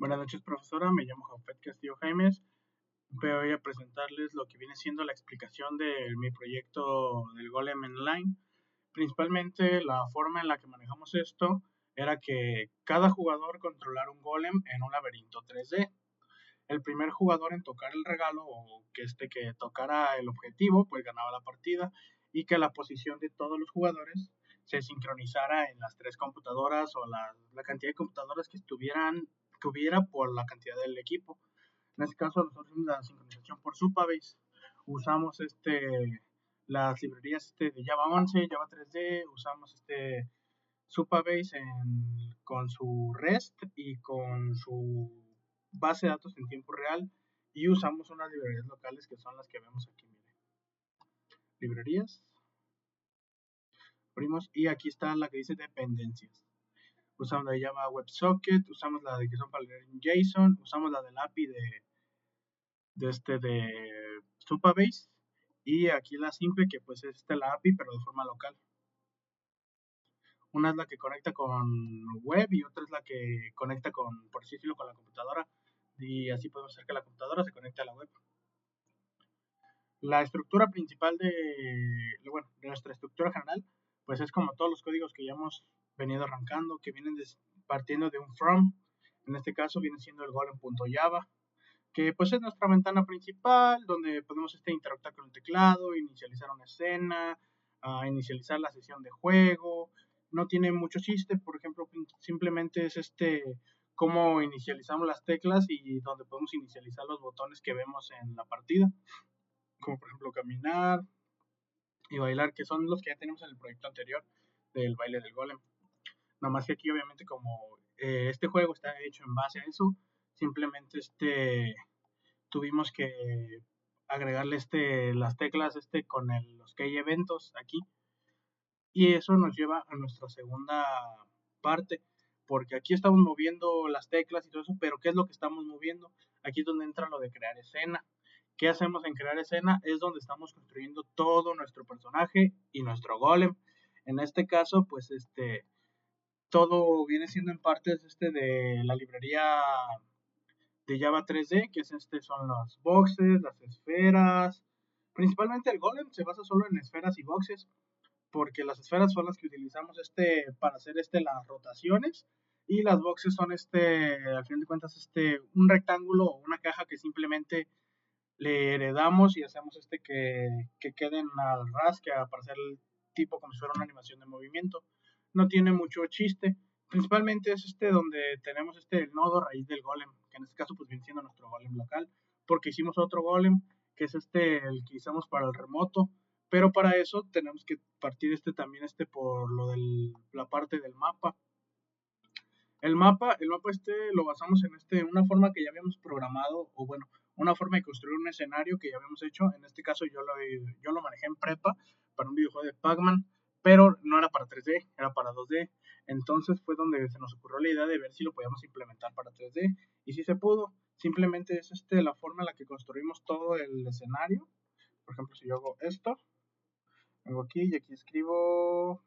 Buenas noches, profesora. Me llamo Jafet Castillo Jaimes. Voy a presentarles lo que viene siendo la explicación de mi proyecto del Golem Online. Principalmente la forma en la que manejamos esto era que cada jugador controlara un golem en un laberinto 3D. El primer jugador en tocar el regalo o que tocara el objetivo, pues ganaba la partida, y que la posición de todos los jugadores se sincronizara en las tres computadoras o la cantidad de computadoras que hubiera por la cantidad del equipo. En este caso nosotros hicimos la sincronización por Supabase. Usamos las librerías de Java 11, Java 3D, usamos Supabase con su REST y con su base de datos en tiempo real, y usamos unas librerías locales que son las que vemos aquí. Mire. Librerías, abrimos y aquí está la que dice dependencias. Usamos la de Java WebSocket, usamos la de que son para leer en JSON, usamos la del API de Supabase, y aquí la simple que pues es la API pero de forma local. Una es la que conecta con web y otra es la que conecta por así decirlo, con la computadora, y así podemos hacer que la computadora se conecte a la web. La estructura principal de nuestra estructura general, pues es como todos los códigos que ya hemos venido arrancando, que vienen partiendo de un from. En este caso viene siendo el golem.java, que pues es nuestra ventana principal, donde podemos interactuar con el teclado, inicializar una escena, inicializar la sesión de juego. No tiene mucho chiste, por ejemplo, simplemente es cómo inicializamos las teclas y donde podemos inicializar los botones que vemos en la partida, como por ejemplo caminar y bailar, que son los que ya tenemos en el proyecto anterior del baile del golem. Nada más que aquí obviamente como este juego está hecho en base a eso, simplemente tuvimos que agregarle las teclas con los key eventos aquí, y eso nos lleva a nuestra segunda parte, porque aquí estamos moviendo las teclas y todo eso, pero ¿qué es lo que estamos moviendo? Aquí es donde entra lo de crear escena. ¿Qué hacemos en crear escena? Es donde estamos construyendo todo nuestro personaje y nuestro golem. En este caso, pues todo viene siendo en partes de la librería de Java 3D, que son los boxes, las esferas. Principalmente el golem se basa solo en esferas y boxes, porque las esferas son las que utilizamos para hacer las rotaciones, y las boxes son al final de cuentas un rectángulo o una caja que simplemente le heredamos y hacemos que queden al ras, que para hacer el tipo como si fuera una animación de movimiento. No tiene mucho chiste. Principalmente es donde tenemos el nodo raíz del golem, que en este caso pues viene siendo nuestro golem local, porque hicimos otro golem que es el que usamos para el remoto, pero para eso tenemos que partir también por la parte del mapa. El mapa lo basamos en una forma que ya habíamos programado, o bueno, una forma de construir un escenario que ya habíamos hecho. En este caso yo lo manejé en prepa para un videojuego de Pac-Man, pero no era para 3D, era para 2D. Entonces fue donde se nos ocurrió la idea de ver si lo podíamos implementar para 3D, y sí se pudo. Simplemente es la forma en la que construimos todo el escenario. Por ejemplo, si yo hago esto, vengo aquí y aquí escribo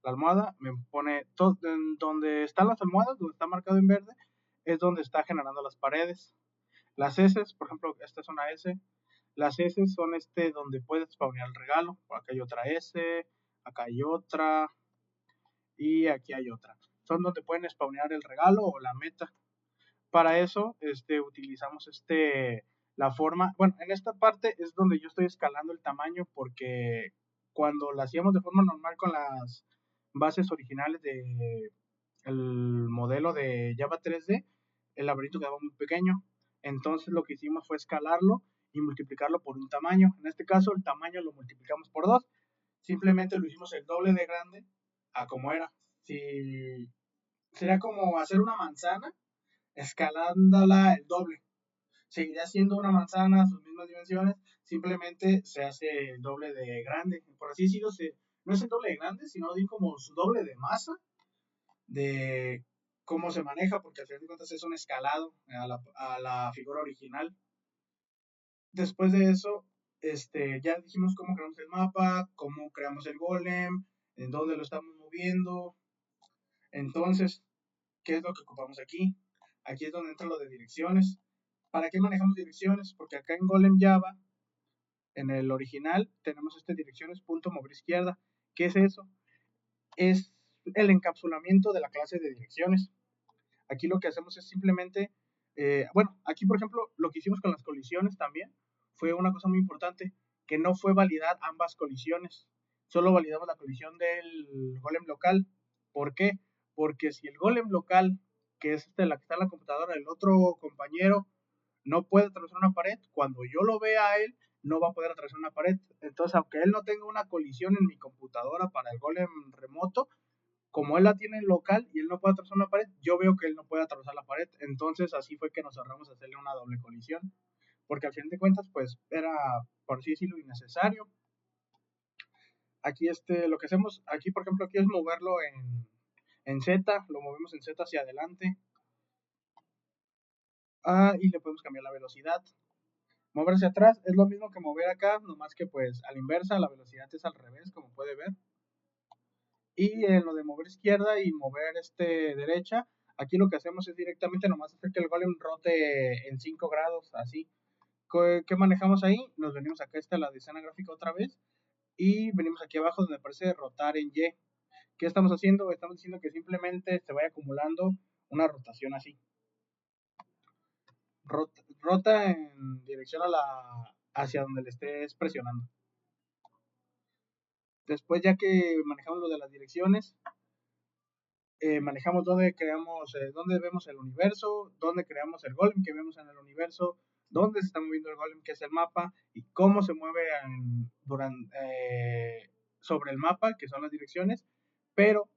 la almohada, me pone donde están las almohadas, donde está marcado en verde, es donde está generando las paredes. Las S, por ejemplo, esta es una S. Las S son donde puedes spawnear el regalo. Acá hay otra S, acá hay otra, y aquí hay otra. Son donde pueden spawnear el regalo o la meta. Para eso utilizamos la forma. Bueno, en esta parte es donde yo estoy escalando el tamaño, porque cuando lo hacíamos de forma normal con las bases originales el modelo de Java 3D, el laberinto quedaba muy pequeño. Entonces lo que hicimos fue escalarlo y multiplicarlo por un tamaño. En este caso el tamaño lo multiplicamos por 2. Simplemente lo hicimos el doble de grande a como era. Si sería como hacer una manzana escalándola el doble. Seguiría siendo una manzana, sus mismas dimensiones, simplemente se hace el doble de grande. Por así decirlo, no es el doble de grande, sino como su doble de masa, de cómo se maneja, porque al final de cuentas es un escalado a la figura original. Después de eso, ya dijimos cómo creamos el mapa, cómo creamos el golem, en dónde lo estamos moviendo. Entonces, ¿qué es lo que ocupamos aquí? Aquí es donde entra lo de direcciones. ¿Para qué manejamos direcciones? Porque acá en Golem Java, en el original, tenemos direcciones.mover izquierda. ¿Qué es eso? Es el encapsulamiento de la clase de direcciones. Aquí lo que hacemos es simplemente, aquí por ejemplo, lo que hicimos con las colisiones también fue una cosa muy importante, que no fue validar ambas colisiones, solo validamos la colisión del golem local. ¿Por qué? Porque si el golem local, que es la que está en la computadora, el otro compañero, no puede atravesar una pared, cuando yo lo vea a él, no va a poder atravesar una pared. Entonces, aunque él no tenga una colisión en mi computadora para el golem remoto, como él la tiene en local y él no puede atravesar una pared, yo veo que él no puede atravesar la pared. Entonces así fue que nos ahorramos hacerle una doble colisión. Porque al fin de cuentas, pues era, por así decirlo, innecesario. Aquí lo que hacemos, aquí por ejemplo, aquí es moverlo en Z, lo movemos en Z hacia adelante. Y le podemos cambiar la velocidad. Moverse atrás es lo mismo que mover acá, nomás que pues a la inversa, la velocidad es al revés, como puede ver. Y en lo de mover izquierda y mover derecha, aquí lo que hacemos es directamente nomás hacer que el golem rote en 5 grados, así. ¿Qué manejamos ahí? Nos venimos acá, la escena gráfica otra vez, y venimos aquí abajo donde aparece rotar en Y. ¿Qué estamos haciendo? Estamos diciendo que simplemente se vaya acumulando una rotación así. Rota en dirección hacia donde le estés presionando. Después, ya que manejamos lo de las direcciones, manejamos dónde creamos, dónde vemos el universo, dónde creamos el golem que vemos en el universo, dónde se está moviendo el golem que es el mapa y cómo se mueve sobre el mapa, que son las direcciones, pero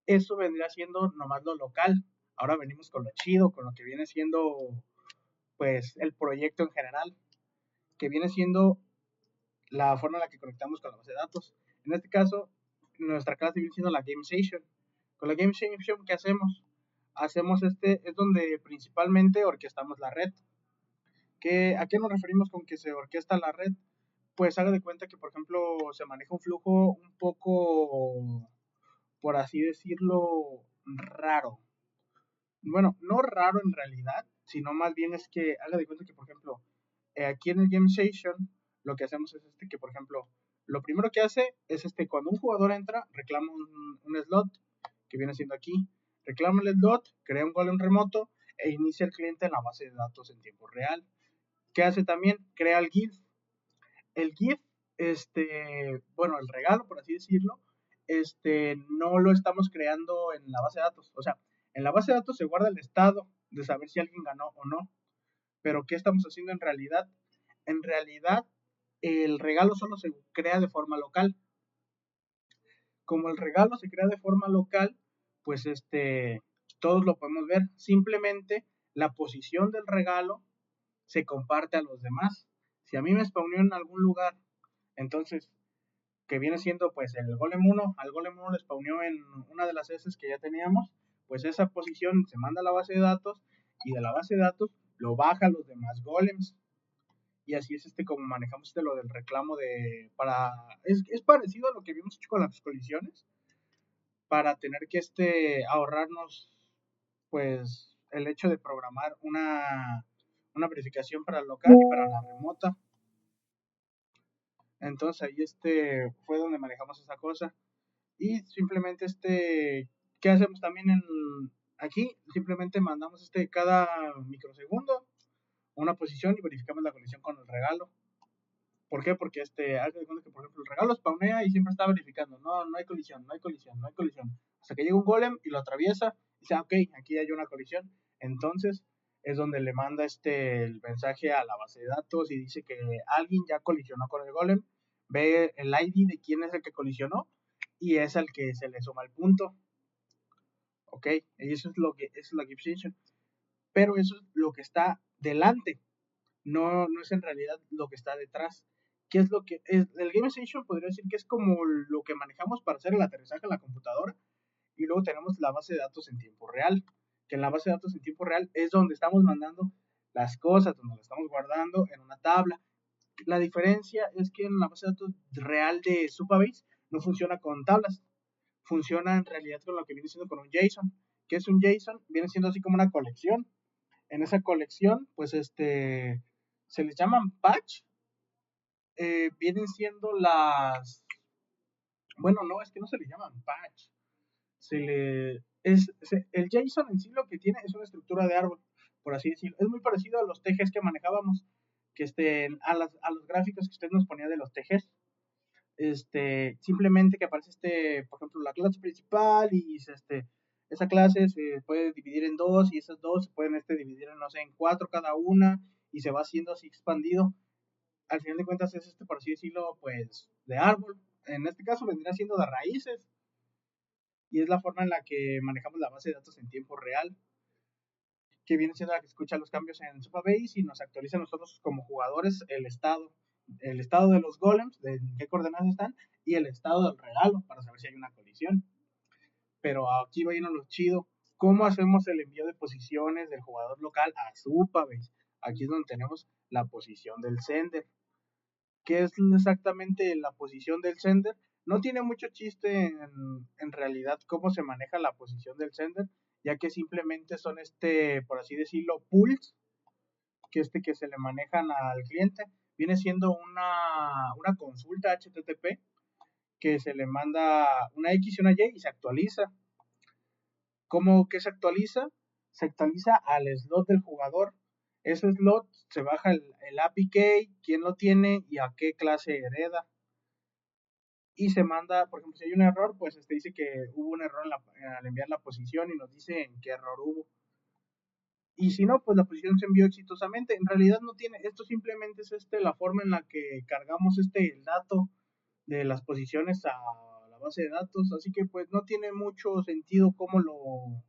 eso vendría siendo nomás lo local. Ahora venimos con lo chido, con lo que viene siendo pues el proyecto en general, que viene siendo la forma en la que conectamos con la base de datos. En este caso, nuestra clase viene siendo la Game Station. Con la Game Station, ¿qué hacemos? Es donde principalmente orquestamos la red. ¿A qué nos referimos con que se orquesta la red? Pues haga de cuenta que, por ejemplo, se maneja un flujo un poco, por así decirlo, raro. Bueno, no raro en realidad, sino más bien es que haga de cuenta que, por ejemplo, aquí en el Game Station, lo que hacemos es que, por ejemplo, lo primero que hace es cuando un jugador entra, reclama un slot, que viene siendo aquí, reclama el slot, crea un golem remoto e inicia el cliente en la base de datos en tiempo real. ¿Qué hace también? Crea el GIF. El GIF, el regalo, por así decirlo, no lo estamos creando en la base de datos. O sea, en la base de datos se guarda el estado de saber si alguien ganó o no. Pero ¿qué estamos haciendo en realidad? En realidad, el regalo solo se crea de forma local. Como el regalo se crea de forma local, pues todos lo podemos ver. Simplemente la posición del regalo se comparte a los demás. Si a mí me spawneó en algún lugar, entonces, que viene siendo pues el golem 1, al golem 1 le spawneó en una de las S que ya teníamos, pues esa posición se manda a la base de datos y de la base de datos lo baja a los demás golems. Y así es como manejamos lo del reclamo es parecido a lo que habíamos hecho con las colisiones, para tener que ahorrarnos pues el hecho de programar una verificación para el local y para la remota. Entonces ahí fue donde manejamos esa cosa. Y simplemente ¿qué hacemos también aquí? Simplemente mandamos cada microsegundo una posición y verificamos la colisión con el regalo. ¿Por qué? Porque hace de cuenta que, por ejemplo, el regalo spawnea y siempre está verificando. No, no hay colisión, no hay colisión, no hay colisión. Hasta que llega un golem y lo atraviesa y dice, ok, aquí hay una colisión. Entonces es donde le manda el mensaje a la base de datos y dice que alguien ya colisionó con el golem, ve el ID de quién es el que colisionó y es al que se le suma el punto. Ok, y eso es la Game Station. Pero eso es lo que está delante. No es en realidad lo que está detrás. ¿Qué es lo que es? El Game Station podría decir que es como lo que manejamos para hacer el aterrizaje en la computadora. Y luego tenemos la base de datos en tiempo real. Que en la base de datos en tiempo real es donde estamos mandando las cosas, donde las estamos guardando en una tabla. La diferencia es que en la base de datos real de Supabase no funciona con tablas. Funciona en realidad con lo que viene siendo con un JSON. ¿Qué es un JSON? Viene siendo así como una colección En esa colección, pues se les llaman patch, vienen siendo bueno, no, es que no se le llaman patch, el JSON en sí lo que tiene es una estructura de árbol, por así decirlo. Es muy parecido a los TGs que manejábamos, que a los gráficos que usted nos ponía de los TGs. Simplemente que aparece por ejemplo, la clase principal y esa clase se puede dividir en dos y esas dos se pueden dividir en, no sé, en cuatro cada una y se va haciendo así expandido. Al final de cuentas es por así decirlo, pues, de árbol. En este caso vendría siendo de raíces y es la forma en la que manejamos la base de datos en tiempo real, que viene siendo la que escucha los cambios en Supabase y nos actualiza a nosotros como jugadores el estado de los golems, de en qué coordenadas están, y el estado del regalo, para saber si hay una colisión. Pero aquí va a ir lo chido. ¿Cómo hacemos el envío de posiciones del jugador local a Supabase? Aquí es donde tenemos la posición del sender. ¿Qué es exactamente la posición del sender? No tiene mucho chiste en realidad cómo se maneja la posición del sender, ya que simplemente son por así decirlo, pools que se le manejan al cliente. Viene siendo una consulta HTTP que se le manda una X y una Y y se actualiza. ¿Cómo que se actualiza? Se actualiza al slot del jugador. Ese slot se baja el API key, quién lo tiene y a qué clase hereda. Y se manda, por ejemplo, si hay un error, pues dice que hubo un error al enviar la posición y nos dice en qué error hubo. Y si no, pues la posición se envió exitosamente. En realidad no tiene, esto simplemente es la forma en la que cargamos el dato de las posiciones a la base de datos, así que pues no tiene mucho sentido cómo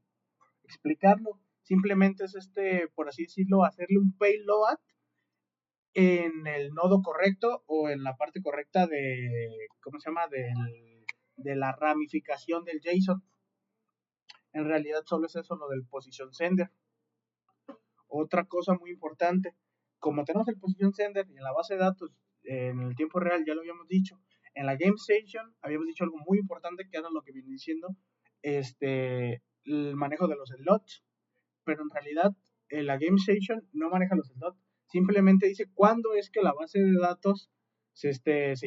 explicarlo. Simplemente es por así decirlo, hacerle un payload en el nodo correcto o en la parte correcta ¿cómo se llama? De la ramificación del JSON. En realidad solo es eso lo del position sender. Otra cosa muy importante, como tenemos el position sender y en la base de datos en el tiempo real, ya lo habíamos dicho, en la Game Station habíamos dicho algo muy importante que era lo que viene diciendo el manejo de los slots, pero en realidad la Game Station no maneja los slots, simplemente dice cuándo es que la base de datos se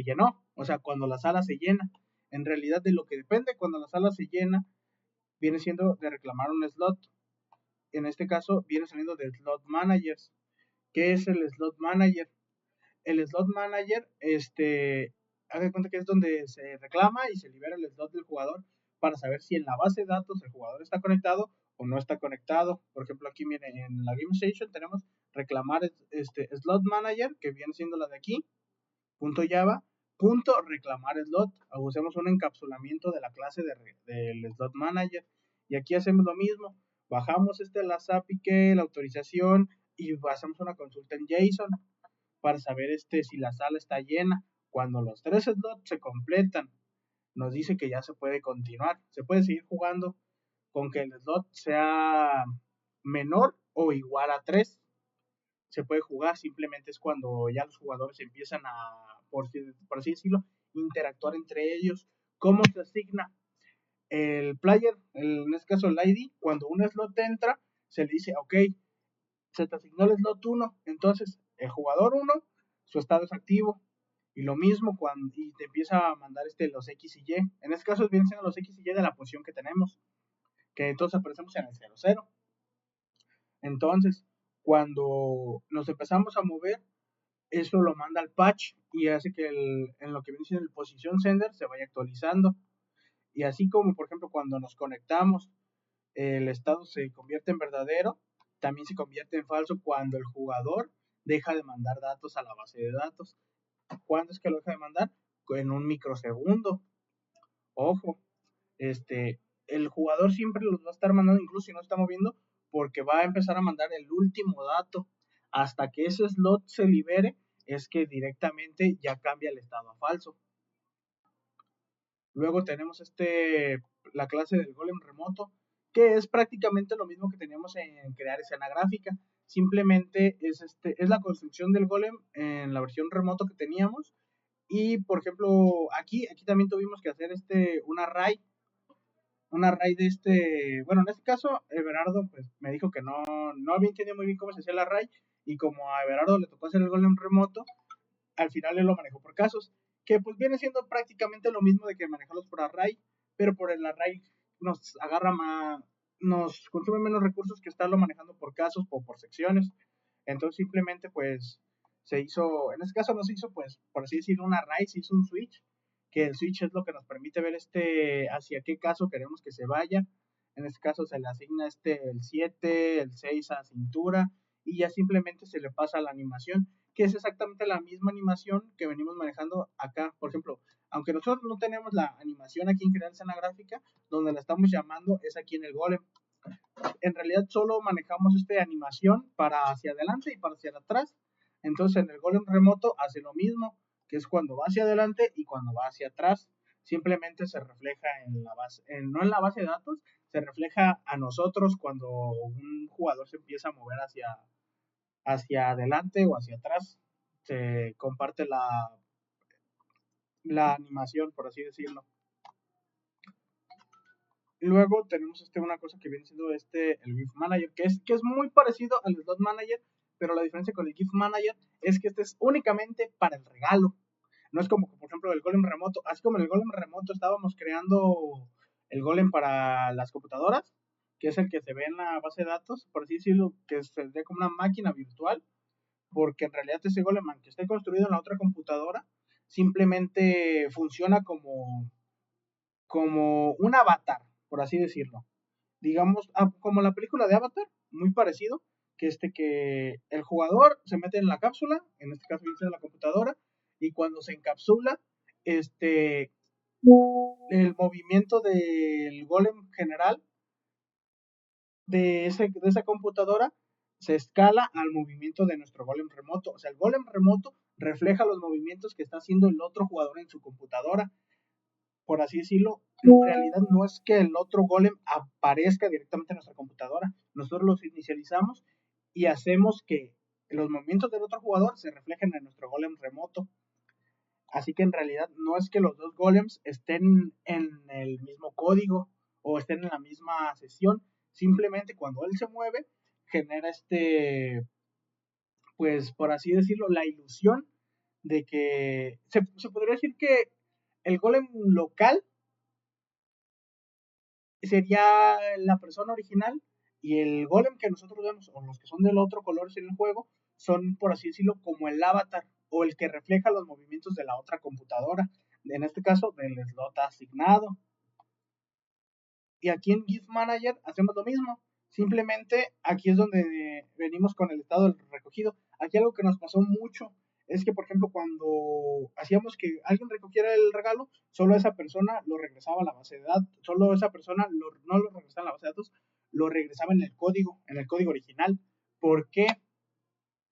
llenó, o sea, cuando la sala se llena. En realidad de lo que depende cuando la sala se llena viene siendo de reclamar un slot. En este caso viene saliendo de slot managers. ¿Qué es el slot manager? El slot manager, haga cuenta que es donde se reclama y se libera el slot del jugador para saber si en la base de datos el jugador está conectado o no está conectado. Por ejemplo, aquí viene en la Game Station tenemos reclamar slot manager, que viene siendo la de aquí, punto Java, punto reclamar slot. Usemos un encapsulamiento de la clase del slot manager. Y aquí hacemos lo mismo. Bajamos las API key, la autorización y hacemos una consulta en JSON para saber si la sala está llena. Cuando los 3 slots se completan, nos dice que ya se puede continuar. Se puede seguir jugando con que el slot sea menor o igual a 3. Se puede jugar, simplemente es cuando ya los jugadores empiezan por así decirlo, interactuar entre ellos. ¿Cómo se asigna? El player, en este caso el ID, cuando un slot entra, se le dice, ok, se te asignó el slot 1, entonces el jugador 1, su estado es activo, y lo mismo y te empieza a mandar los X y Y, en este caso vienen siendo los X y Y de la posición que tenemos, que entonces aparecemos en el 00. Entonces, cuando nos empezamos a mover, eso lo manda al patch y hace que en lo que viene siendo el position sender se vaya actualizando. Y así como, por ejemplo, cuando nos conectamos, el estado se convierte en verdadero, también se convierte en falso cuando el jugador deja de mandar datos a la base de datos. ¿Cuándo es que lo deja de mandar? En un microsegundo. Ojo, el jugador siempre los va a estar mandando, incluso si no está moviendo, porque va a empezar a mandar el último dato. Hasta que ese slot se libere, es que directamente ya cambia el estado a falso. Luego tenemos la clase del golem remoto, que es prácticamente lo mismo que teníamos en crear escena gráfica. Simplemente es la construcción del golem en la versión remoto que teníamos. Y por ejemplo, aquí también tuvimos que hacer un array un array de bueno, en este caso, Everardo pues me dijo que no había entendido muy bien cómo se hacía el array, y como a Everardo le tocó hacer el golem remoto, al final él lo manejó por casos, que pues viene siendo prácticamente lo mismo de que manejarlos por array, pero por el array nos agarra más, nos consume menos recursos que estarlo manejando por casos o por secciones. Entonces simplemente pues se hizo, en este caso no se hizo pues por así decirlo un array, se hizo un switch, que el switch es lo que nos permite ver hacia qué caso queremos que se vaya. En este caso se le asigna el 7, el 6 a cintura, y ya simplemente se le pasa la animación, que es exactamente la misma animación que venimos manejando acá. Por ejemplo, aunque nosotros no tenemos la animación aquí en Crear Escena Gráfica, donde la estamos llamando es aquí en el Golem. En realidad solo manejamos esta animación para hacia adelante y para hacia atrás. Entonces en el Golem remoto hace lo mismo, que es cuando va hacia adelante y cuando va hacia atrás. Simplemente se refleja en la base, no en la base de datos, se refleja a nosotros cuando un jugador se empieza a mover hacia adelante o hacia atrás. Se comparte la animación, por así decirlo. Luego tenemos una cosa que viene siendo el GIF Manager, que es muy parecido al Slot Manager, pero la diferencia con el GIF Manager es que este es únicamente para el regalo. No es como, por ejemplo, el Golem remoto. Así como en el Golem remoto estábamos creando el Golem para las computadoras, que es el que se ve en la base de datos, por así decirlo, que se ve como una máquina virtual, porque en realidad ese Golem, aunque esté construido en la otra computadora, simplemente funciona como un avatar, por así decirlo. Digamos, como la película de Avatar, muy parecido, que el jugador se mete en la cápsula, en este caso viene en la computadora, y cuando se encapsula, el movimiento del golem general de esa computadora se escala al movimiento de nuestro golem remoto. O sea, el golem remoto refleja los movimientos que está haciendo el otro jugador en su computadora, por así decirlo. En realidad no es que el otro golem aparezca directamente en nuestra computadora. Nosotros los inicializamos y hacemos que los movimientos del otro jugador se reflejen en nuestro golem remoto. Así que en realidad no es que los dos golems estén en el mismo código o estén en la misma sesión. Simplemente cuando él se mueve, genera pues por así decirlo, la ilusión de que se podría decir que el golem local sería la persona original, y el golem que nosotros vemos, o los que son del otro color en el juego, son, por así decirlo, como el avatar o el que refleja los movimientos de la otra computadora, en este caso del slot asignado. Y aquí en GIF Manager hacemos lo mismo. Simplemente aquí es donde venimos con el estado del recogido. Aquí algo que nos pasó mucho es que, por ejemplo, cuando hacíamos que alguien recogiera el regalo, solo esa persona lo regresaba a la base de datos. Solo esa persona no lo regresaba a la base de datos, lo regresaba en el código original. ¿Por qué?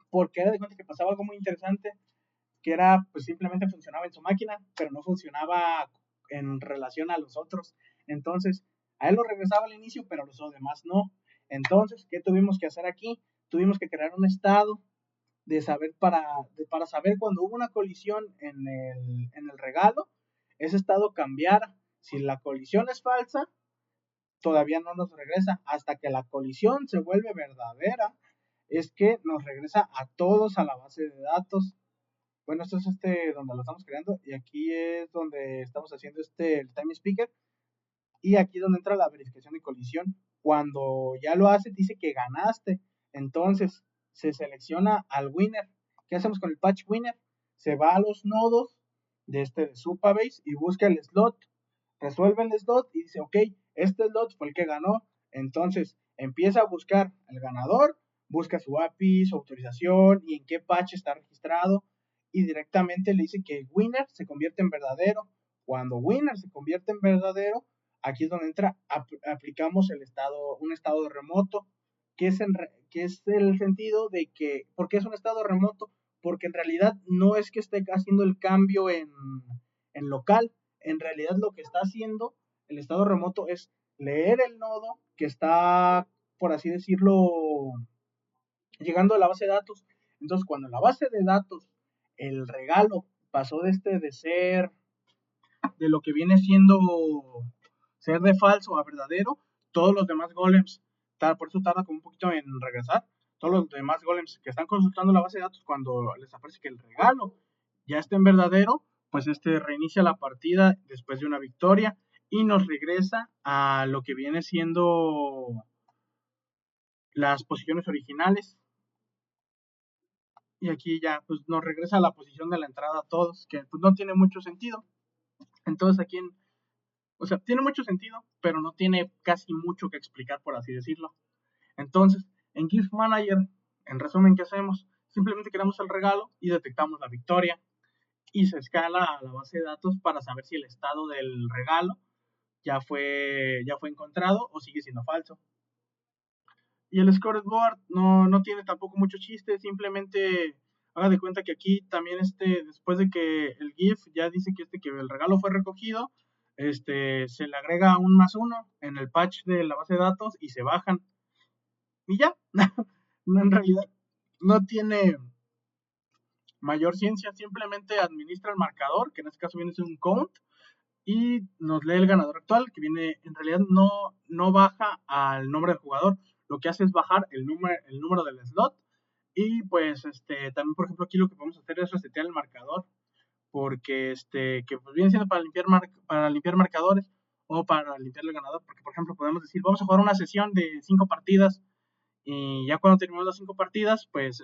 Porque era de cuenta que pasaba algo muy interesante, que era, pues simplemente funcionaba en su máquina, pero no funcionaba en relación a los otros. Entonces, a él lo regresaba al inicio, pero a los demás no. Entonces, ¿qué tuvimos que hacer aquí? Tuvimos que crear un estado de saber para saber cuando hubo una colisión en el regalo, ese estado cambiara. Si la colisión es falsa, todavía no nos regresa. Hasta que la colisión se vuelve verdadera, es que nos regresa a todos a la base de datos. Bueno, esto es donde lo estamos creando, y aquí es donde estamos haciendo el time speaker, y aquí es donde entra la verificación de colisión. Cuando ya lo hace, dice que ganaste. Entonces se selecciona al winner. ¿Qué hacemos con el patch winner? Se va a los nodos de Supabase y busca el slot, resuelve el slot y dice, ok, este slot fue el que ganó. Entonces empieza a buscar el ganador, busca su API, su autorización y en qué patch está registrado, y directamente le dice que winner se convierte en verdadero. Cuando winner se convierte en verdadero, aquí es donde aplicamos un estado remoto, que es el sentido de que, ¿por qué es un estado remoto? Porque en realidad no es que esté haciendo el cambio en local. En realidad lo que está haciendo el estado remoto es leer el nodo que está, por así decirlo, llegando a la base de datos. Entonces, cuando en la base de datos el regalo pasó de ser de lo que viene siendo ser de falso a verdadero, todos los demás golems, por eso tarda como un poquito en regresar, todos los demás golems que están consultando la base de datos cuando les aparece que el regalo ya está en verdadero, pues reinicia la partida después de una victoria y nos regresa a lo que viene siendo las posiciones originales. Y aquí ya pues nos regresa a la posición de la entrada a todos, que pues no tiene mucho sentido. Entonces aquí, o sea, tiene mucho sentido, pero no tiene casi mucho que explicar, por así decirlo. Entonces, en Gift Manager, en resumen, ¿qué hacemos? Simplemente creamos el regalo y detectamos la victoria y se escala a la base de datos para saber si el estado del regalo ya fue encontrado o sigue siendo falso. Y el scoreboard no tiene tampoco mucho chiste, simplemente haga de cuenta que aquí también después de que el GIF ya dice que el regalo fue recogido, se le agrega un +1 en el patch de la base de datos y se bajan. Y ya, no, en realidad no tiene mayor ciencia, simplemente administra el marcador, que en este caso viene a ser un count, y nos lee el ganador actual, que viene, en realidad no baja al nombre del jugador, lo que hace es bajar el número del slot, y pues también, por ejemplo, aquí lo que podemos hacer es resetear el marcador, porque que pues viene siendo para limpiar marcadores, o para limpiar el ganador, porque por ejemplo podemos decir, vamos a jugar una sesión de 5 partidas, y ya cuando terminamos las 5 partidas, pues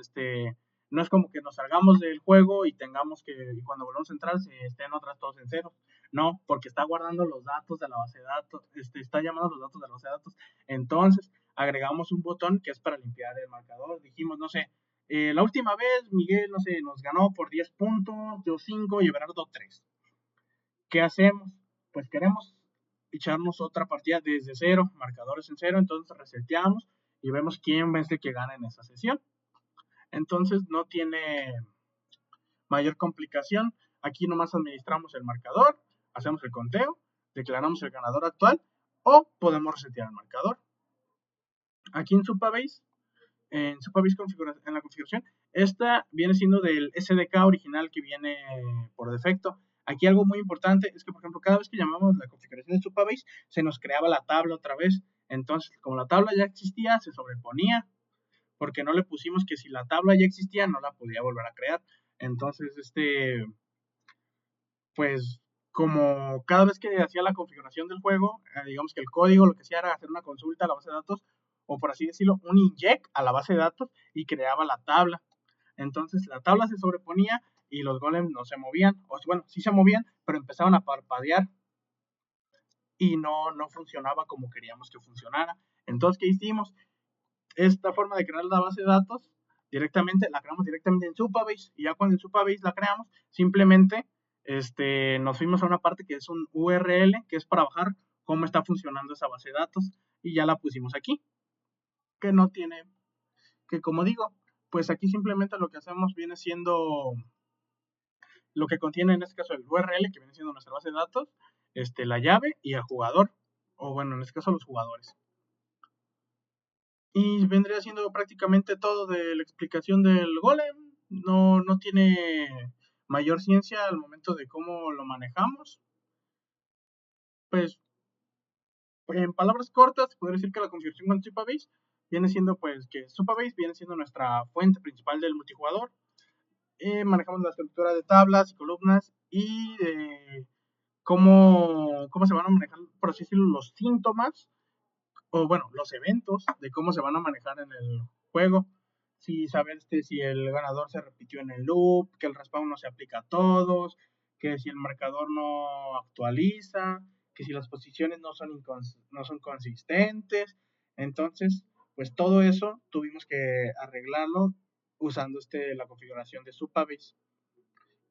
no es como que nos salgamos del juego y tengamos que, y cuando volvamos a entrar, se estén otras todos en cero. No, porque está guardando los datos de la base de datos, está llamando los datos de la base de datos. Entonces, agregamos un botón que es para limpiar el marcador. Dijimos, no sé, la última vez Miguel, no sé, nos ganó por 10 puntos, yo 5 y Everardo 3. ¿Qué hacemos? Pues queremos echarnos otra partida desde cero, marcadores en cero, entonces reseteamos y vemos quién es el que gana en esa sesión. Entonces no tiene mayor complicación. Aquí nomás administramos el marcador, hacemos el conteo, declaramos el ganador actual o podemos resetear el marcador. Aquí en Supabase, en la configuración, esta viene siendo del SDK original que viene por defecto. Aquí algo muy importante es que, por ejemplo, cada vez que llamamos la configuración de Supabase, se nos creaba la tabla otra vez. Entonces, como la tabla ya existía, se sobreponía, porque no le pusimos que si la tabla ya existía, no la podía volver a crear. Entonces, pues, como cada vez que hacía la configuración del juego, digamos que el código lo que hacía era hacer una consulta a la base de datos, o por así decirlo, un inject a la base de datos y creaba la tabla. Entonces la tabla se sobreponía y los golems no se movían, o bueno, sí se movían, pero empezaban a parpadear y no funcionaba como queríamos que funcionara. Entonces, ¿qué hicimos? Esta forma de crear la base de datos la creamos directamente en Supabase, y ya cuando en Supabase la creamos, simplemente nos fuimos a una parte que es un URL, que es para bajar cómo está funcionando esa base de datos, y ya la pusimos aquí, que no tiene, que como digo, pues aquí simplemente lo que hacemos viene siendo lo que contiene en este caso el URL, que viene siendo nuestra base de datos, la llave y el jugador, o bueno, en este caso los jugadores. Y vendría siendo prácticamente todo de la explicación del golem. No tiene mayor ciencia al momento de cómo lo manejamos. Pues, en palabras cortas, podría decir que la configuración con Supabase viene siendo, pues, que Supabase viene siendo nuestra fuente principal del multijugador. Manejamos la estructura de tablas y columnas y de cómo se van a manejar, por así decirlo, los síntomas, o bueno, los eventos de cómo se van a manejar en el juego. Si saber si el ganador se repitió en el loop, que el respawn no se aplica a todos, que si el marcador no actualiza, que si las posiciones no son consistentes. Entonces, pues todo eso tuvimos que arreglarlo usando la configuración de Supabase.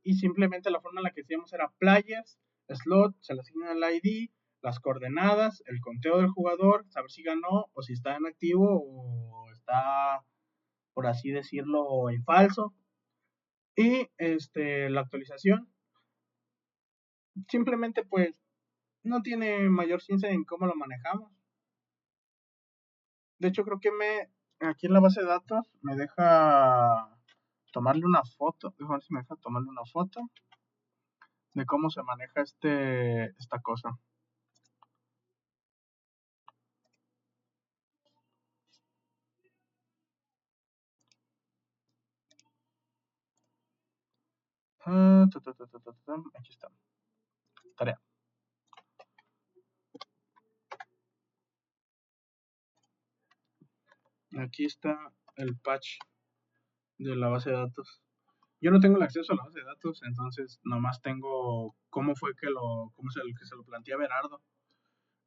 Y simplemente la forma en la que hacíamos era players, slot, se le asigna el ID, las coordenadas, el conteo del jugador, saber si ganó o si está en activo o está, por así decirlo, en falso. Y la actualización, simplemente pues no tiene mayor ciencia en cómo lo manejamos. De hecho, creo que aquí en la base de datos me deja tomarle una foto. Déjame ver si me deja tomarle una foto de cómo se maneja esta cosa. Aquí está. Tarea. Aquí está el patch de la base de datos. Yo no tengo el acceso a la base de datos, entonces nomás tengo cómo fue que se lo plantea Berardo.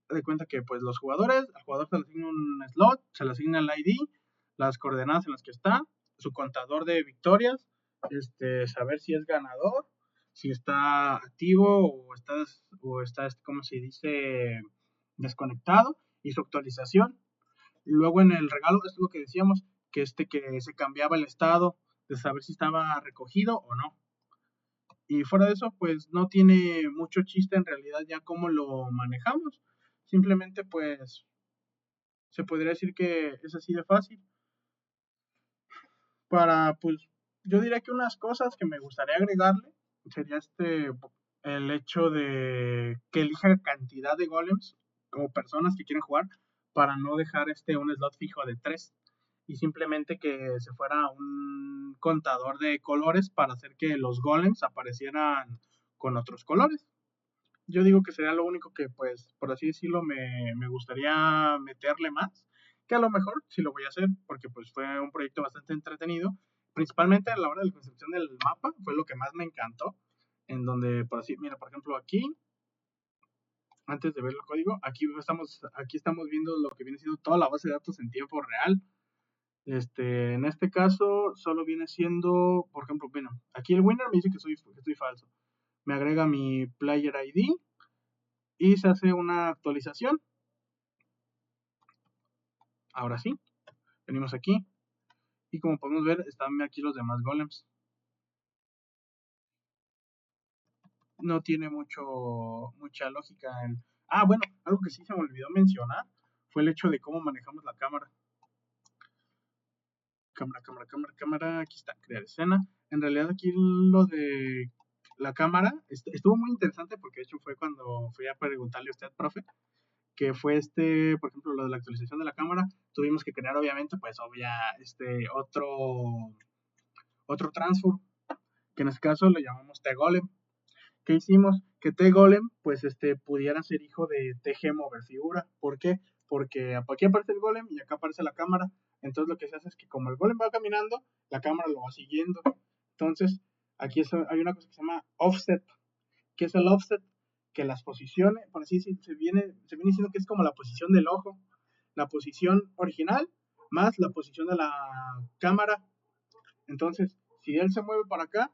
De cuenta que pues los jugadores, al jugador se le asigna un slot, se le asigna el ID, las coordenadas en las que está, su contador de victorias, saber si es ganador, si está activo o está ¿cómo se dice? Desconectado, y su actualización. Luego en el regalo, esto es lo que decíamos, que se cambiaba el estado de saber si estaba recogido o no. Y fuera de eso, pues no tiene mucho chiste en realidad ya cómo lo manejamos. Simplemente pues se podría decir que es así de fácil. Para pues yo diría que unas cosas que me gustaría agregarle sería el hecho de que elija cantidad de golems o personas que quieren jugar para no dejar un slot fijo de 3 y simplemente que se fuera un contador de colores para hacer que los golems aparecieran con otros colores. Yo digo que sería lo único que, pues, por así decirlo, me gustaría meterle más, que a lo mejor sí lo voy a hacer, porque pues fue un proyecto bastante entretenido, principalmente a la hora de la construcción del mapa, fue lo que más me encantó, en donde, por así, mira, por ejemplo, aquí, antes de ver el código, aquí estamos viendo lo que viene siendo toda la base de datos en tiempo real. En este caso, solo viene siendo, por ejemplo, bueno, aquí el winner me dice que estoy falso. Me agrega mi player ID y se hace una actualización. Ahora sí, venimos aquí y como podemos ver están aquí los demás golems. No tiene mucha lógica. Bueno, algo que sí se me olvidó mencionar fue el hecho de cómo manejamos la cámara. Cámara, aquí está, crear escena. En realidad aquí lo de la cámara estuvo muy interesante porque de hecho fue cuando fui a preguntarle a usted, profe, que fue por ejemplo, lo de la actualización de la cámara, tuvimos que crear obviamente pues otro transfer, que en este caso le llamamos T-Golem. ¿Qué hicimos? Que T-Golem pues pudiera ser hijo de TG Mover Figura. ¿Por qué? Porque aquí aparece el golem y acá aparece la cámara. Entonces lo que se hace es que como el golem va caminando, la cámara lo va siguiendo. Entonces, aquí hay una cosa que se llama offset. ¿Qué es el offset? Que las posiciones, por así decirlo, se viene diciendo que es como la posición del ojo. La posición original más la posición de la cámara. Entonces, si él se mueve para acá,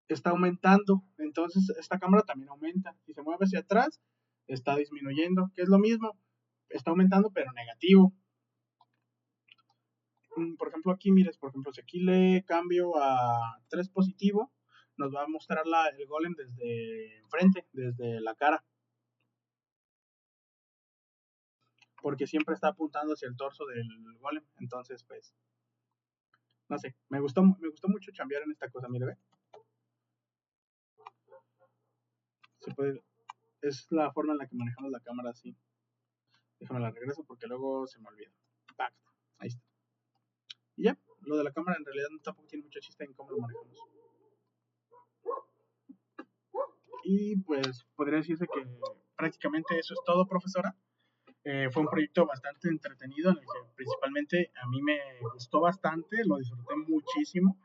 está aumentando, entonces esta cámara también aumenta. Si se mueve hacia atrás, está disminuyendo, que es lo mismo, está aumentando pero negativo. Por ejemplo, aquí, mires, por ejemplo, si aquí le cambio a 3 positivo, nos va a mostrar el golem desde enfrente, desde la cara, porque siempre está apuntando hacia el torso del golem. Entonces, pues, no sé, me gustó mucho chambear en esta cosa, mire, ve. Es la forma en la que manejamos la cámara así. Déjame la regreso porque luego se me olvida. ¡Pac! Ahí está. Y ya, lo de la cámara en realidad tampoco tiene mucho chiste en cómo lo manejamos. Y pues podría decirse que prácticamente eso es todo, profesora. Fue un proyecto bastante entretenido en el que principalmente a mí me gustó bastante, lo disfruté muchísimo.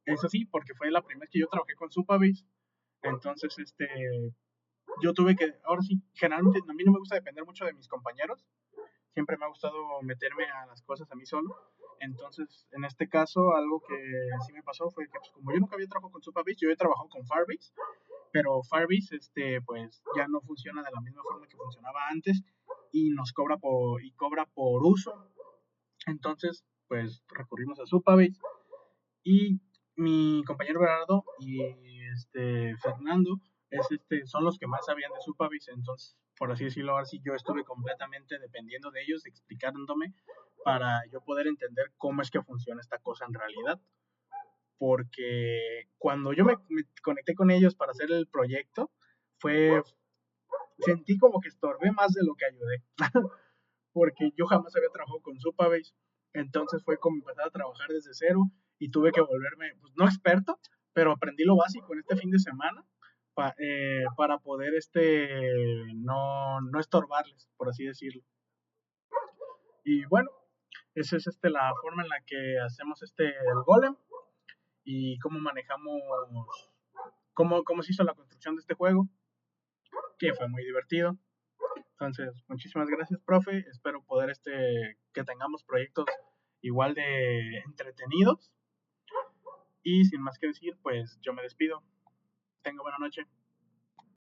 Eso sí, porque fue la primera vez que yo trabajé con Supabase. Entonces, yo tuve que, ahora sí, generalmente a mí no me gusta depender mucho de mis compañeros. Siempre me ha gustado meterme a las cosas a mí solo. Entonces, en este caso, algo que sí me pasó fue que, pues, como yo nunca había trabajado con Supabase, yo he trabajado con Firebase, pero Firebase, pues, ya no funciona de la misma forma que funcionaba antes y cobra por uso. Entonces, pues, recurrimos a Supabase y mi compañero Bernardo y Fernando son los que más sabían de Supabase. Entonces, por así decirlo, ahora sí yo estuve completamente dependiendo de ellos, explicándome para yo poder entender cómo es que funciona esta cosa en realidad. Porque cuando yo me conecté con ellos para hacer el proyecto, sentí como que estorbé más de lo que ayudé. Porque yo jamás había trabajado con Supabase. Entonces fue como empezar a trabajar desde cero y tuve que volverme, pues no experto, pero aprendí lo básico en este fin de semana para poder no estorbarles, por así decirlo. Y bueno, esa es la forma en la que hacemos el golem y cómo manejamos, cómo se hizo la construcción de este juego, que fue muy divertido. Entonces, muchísimas gracias, profe. Espero poder que tengamos proyectos igual de entretenidos. Y sin más que decir, pues yo me despido. Tenga buena noche.